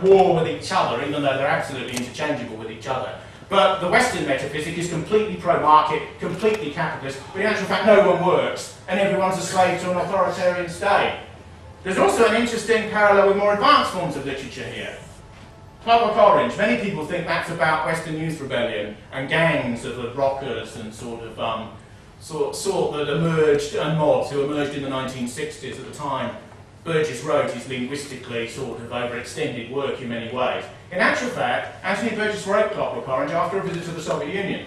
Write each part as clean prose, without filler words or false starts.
war with each other, even though they're absolutely interchangeable with each other. But the Western metaphysic is completely pro-market, completely capitalist, but in actual fact no one works, and everyone's a slave to an authoritarian state. There's also an interesting parallel with more advanced forms of literature here. Clockwork Orange, many people think that's about Western youth rebellion and gangs of rockers and sort that emerged, and mobs who emerged in the 1960s at the time. Burgess wrote his linguistically sort of overextended work in many ways. In actual fact, Anthony Burgess wrote Clockwork Orange after a visit to the Soviet Union,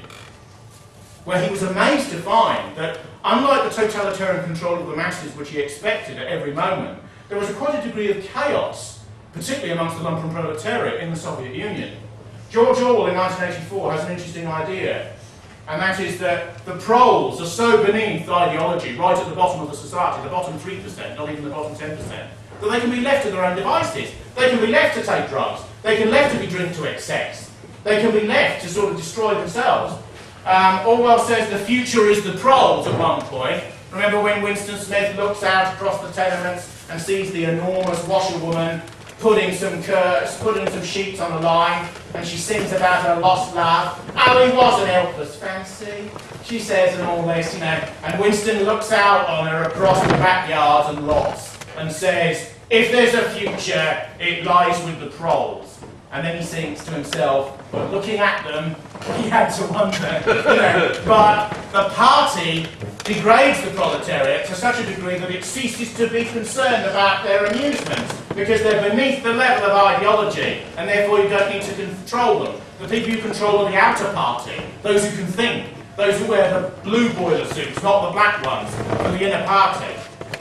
where he was amazed to find that, unlike the totalitarian control of the masses which he expected at every moment, there was quite a degree of chaos, particularly amongst the lumpen proletariat in the Soviet Union. George Orwell in 1984 has an interesting idea, and that is that the proles are so beneath ideology, right at the bottom of the society, the bottom 3%, not even the bottom 10%, that they can be left to their own devices. They can be left to take drugs. They can be left to be driven to excess. They can be left to sort of destroy themselves. Orwell says the future is the proles at one point. Remember when Winston Smith looks out across the tenements and sees the enormous washerwoman putting some sheets on the line, and she sings about her lost love. Oh, he was an helpless fancy, she says, and all this, you know. And Winston looks out on her across the backyards and lots and says, if there's a future, it lies with the proles. And then he thinks to himself, but looking at them, he had to wonder, you know. But the party degrades the proletariat to such a degree that it ceases to be concerned about their amusements, because they're beneath the level of ideology, and therefore you don't need to control them. The people you control are the outer party, those who can think, those who wear the blue boiler suits, not the black ones, for the inner party.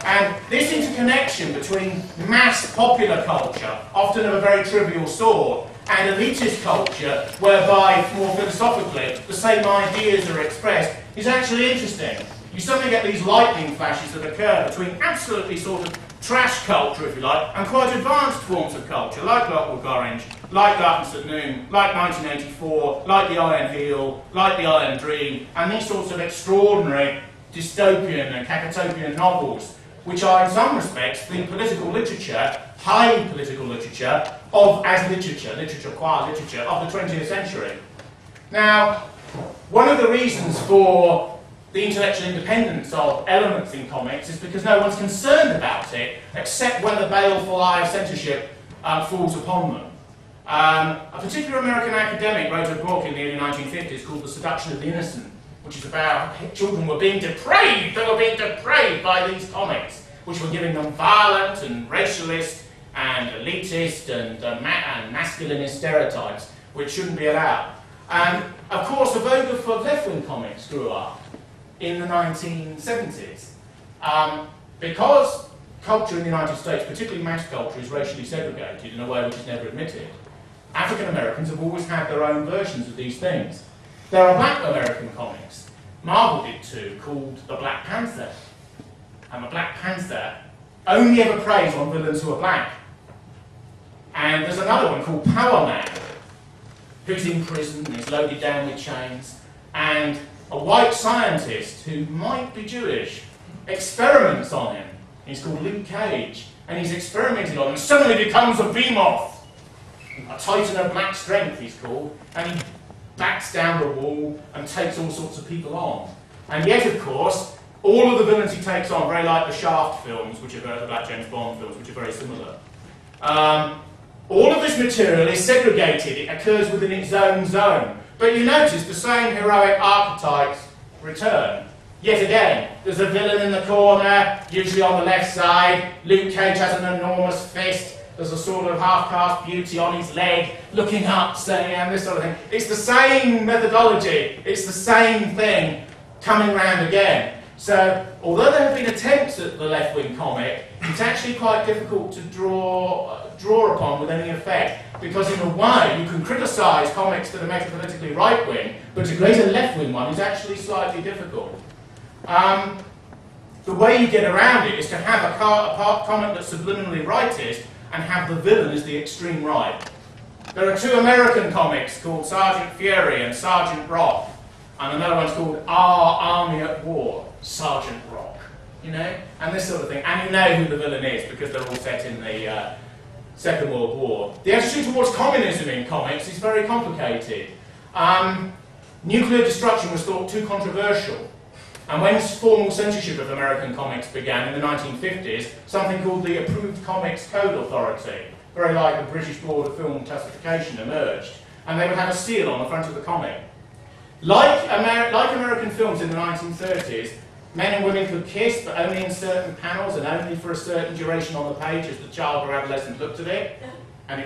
And this interconnection between mass popular culture, often of a very trivial sort, and elitist culture, whereby, more philosophically, the same ideas are expressed, is actually interesting. You suddenly get these lightning flashes that occur between absolutely sort of trash culture, if you like, and quite advanced forms of culture, like Clockwork Orange, like Darkness at Noon, like 1984, like the Iron Heel, like the Iron Dream, and these sorts of extraordinary dystopian and cacatopian novels, which are in some respects the political literature, high political literature, as literature qua literature, of the 20th century. Now, one of the reasons for the intellectual independence of elements in comics is because no one's concerned about it, except when the baleful eye of censorship falls upon them. A particular American academic wrote a book in the early 1950s called The Seduction of the Innocent, which is about children were being depraved. They were being depraved by these comics, which were giving them violent and racialist and elitist and masculinist stereotypes, which shouldn't be allowed. And of course, the vogue for left-wing comics grew up in the 1970s. Because culture in the United States, particularly mass culture, is racially segregated in a way which is never admitted, African Americans have always had their own versions of these things. There are black American comics, Marvel did too, called The Black Panther. And the Black Panther only ever preys on villains who are black. And there's another one called Power Man, who's in prison and is loaded down with chains, and a white scientist who might be Jewish experiments on him. He's called Luke Cage, and he's experimented on him and suddenly becomes a behemoth, a titan of black strength he's called, and he backs down the wall and takes all sorts of people on. And yet, of course, all of the villains he takes on, very like the Shaft films, which are the Black James Bond films, which are very similar. All of this material is segregated, it occurs within its own zone. But you notice the same heroic archetypes return. Yet again, there's a villain in the corner, usually on the left side. Luke Cage has an enormous fist. There's a sort of half-caste beauty on his leg, looking up, saying, and this sort of thing. It's the same methodology. It's the same thing coming round again. So, although there have been attempts at the left-wing comic, it's actually quite difficult to draw upon with any effect, because in a way you can criticise comics that are metapolitically right-wing, but to create a left-wing one is actually slightly difficult. The way you get around it is to have a comic that's subliminally rightist and have the villain as the extreme right. There are two American comics called Sergeant Fury and Sergeant Rock, and another one's called Our Army at War, Sergeant Rock, you know, and this sort of thing. And you know who the villain is because they're all set in the Second World War. The attitude towards communism in comics is very complicated. Nuclear destruction was thought too controversial. And when formal censorship of American comics began in the 1950s, something called the Approved Comics Code Authority, very like the British Board of Film Classification, emerged. And they would have a seal on the front of the comic. Like American films in the 1930s, men and women could kiss, but only in certain panels and only for a certain duration on the page as the child or adolescent looked at it. And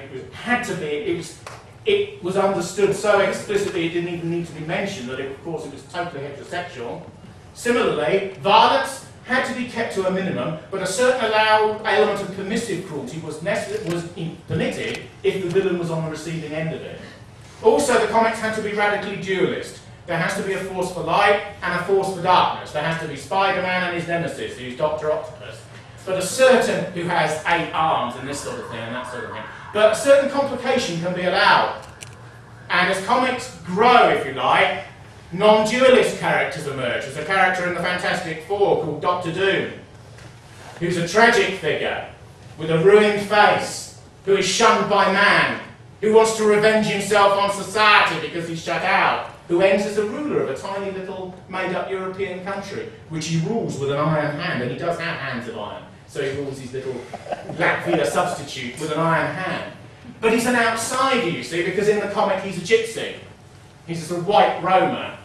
it was understood so explicitly it didn't even need to be mentioned that, of course, it was totally heterosexual. Similarly, violence had to be kept to a minimum, but a certain allowed element of permissive cruelty was permitted if the villain was on the receiving end of it. Also, the comics had to be radically dualist. There has to be a force for light and a force for darkness. There has to be Spider-Man and his nemesis, who's Dr. Octopus. But a certain, who has 8 arms and this sort of thing and that sort of thing. But a certain complication can be allowed. And as comics grow, if you like, non-dualist characters emerge. There's a character in the Fantastic Four called Dr. Doom, who's a tragic figure with a ruined face, who is shunned by man, who wants to revenge himself on society because he's shut out, who ends as a ruler of a tiny little made-up European country, which he rules with an iron hand, and he does have hands of iron, so he rules his little Latvia substitute with an iron hand. But he's an outsider, you see, because in the comic he's a gypsy. He's a sort of white Roma.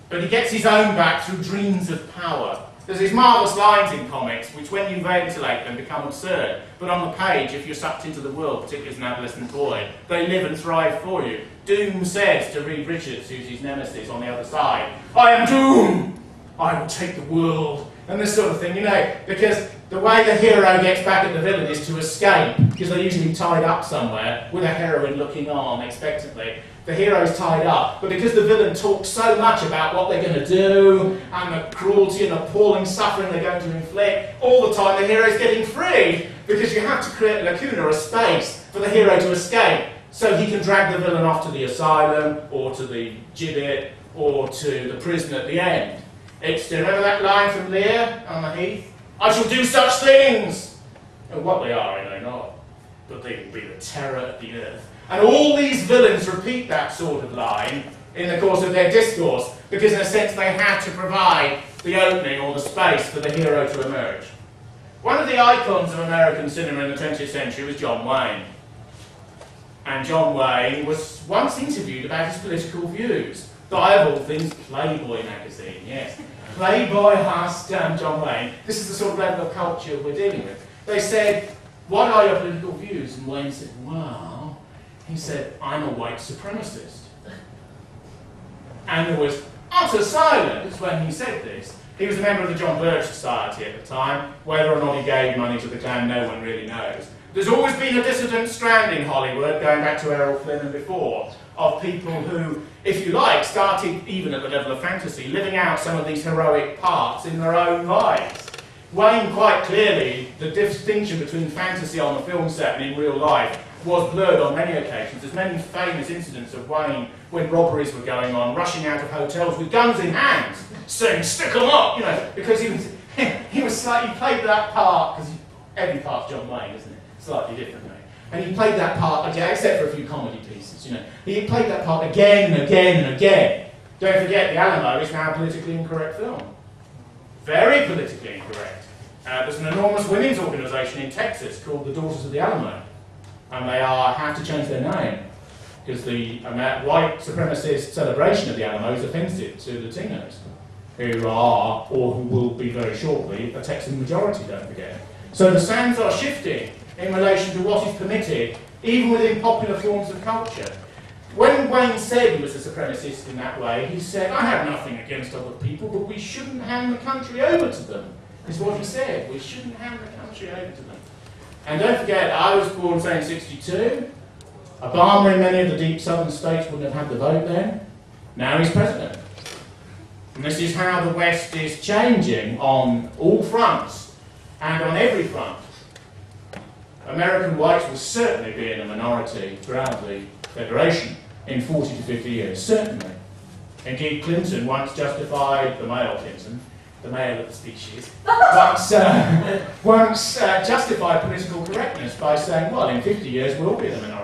But he gets his own back through dreams of power. There's these marvellous lines in comics, which when you ventilate them become absurd. But on the page, if you're sucked into the world, particularly as an adolescent boy, they live and thrive for you. Doom says to Reed Richards, who's his nemesis on the other side, "I am Doom! I will take the world." And this sort of thing, you know, because the way the hero gets back at the villain is to escape, because they're usually tied up somewhere with a heroine looking on expectantly. The hero's tied up, but because the villain talks so much about what they're going to do, and the cruelty and appalling suffering they're going to inflict, all the time the hero's getting free, because you have to create a lacuna, a space, for the hero to escape, so he can drag the villain off to the asylum, or to the gibbet, or to the prison at the end. Do you remember that line from Lear on the heath? "I shall do such things!" And what they are, I know not, but they will be the terror of the earth. And all these villains repeat that sort of line in the course of their discourse, because in a sense they had to provide the opening or the space for the hero to emerge. One of the icons of American cinema in the 20th century was John Wayne. And John Wayne was once interviewed about his political views. By, of all things, Playboy magazine, yes. Playboy asked John Wayne, this is the sort of level of culture we're dealing with. They said, "What are your political views?" And Wayne said, "Well," he said, "I'm a white supremacist." And there was utter silence when he said this. He was a member of the John Birch Society at the time. Whether or not he gave money to the Klan, no one really knows. There's always been a dissident strand in Hollywood, going back to Errol Flynn and before, of people who, if you like, started, even at the level of fantasy, living out some of these heroic parts in their own lives. Wayne, quite clearly, the distinction between fantasy on the film set and in real life was blurred on many occasions. There's many famous incidents of Wayne when robberies were going on, rushing out of hotels with guns in hand, saying, "Stick 'em up," you know, because he played that part, because every part's John Wayne, isn't it? Slightly differently. And he played that part again, except for a few comedy pieces, you know. He played that part again and again and again. Don't forget, The Alamo is now a politically incorrect film. Very politically incorrect. There's an enormous women's organisation in Texas called the Daughters of the Alamo. And they have to change their name, because the white supremacist celebration of the Alamo is offensive to Latinos, who are, or who will be very shortly, a Texan majority, don't forget. So the sands are shifting in relation to what is permitted, even within popular forms of culture. When Wayne said he was a supremacist in that way, he said, "I have nothing against other people, but we shouldn't hand the country over to them," is what he said. We shouldn't hand the country over to them. And don't forget, I was born, say, in 62. Obama in many of the deep southern states wouldn't have had the vote then. Now he's president. And this is how the West is changing on all fronts, and on every front. American whites will certainly be in a minority throughout the Federation in 40 to 50 years, certainly. Indeed, Clinton once justified, the male Clinton, the male of the species, once justified political correctness by saying, well, in 50 years we'll be the minority.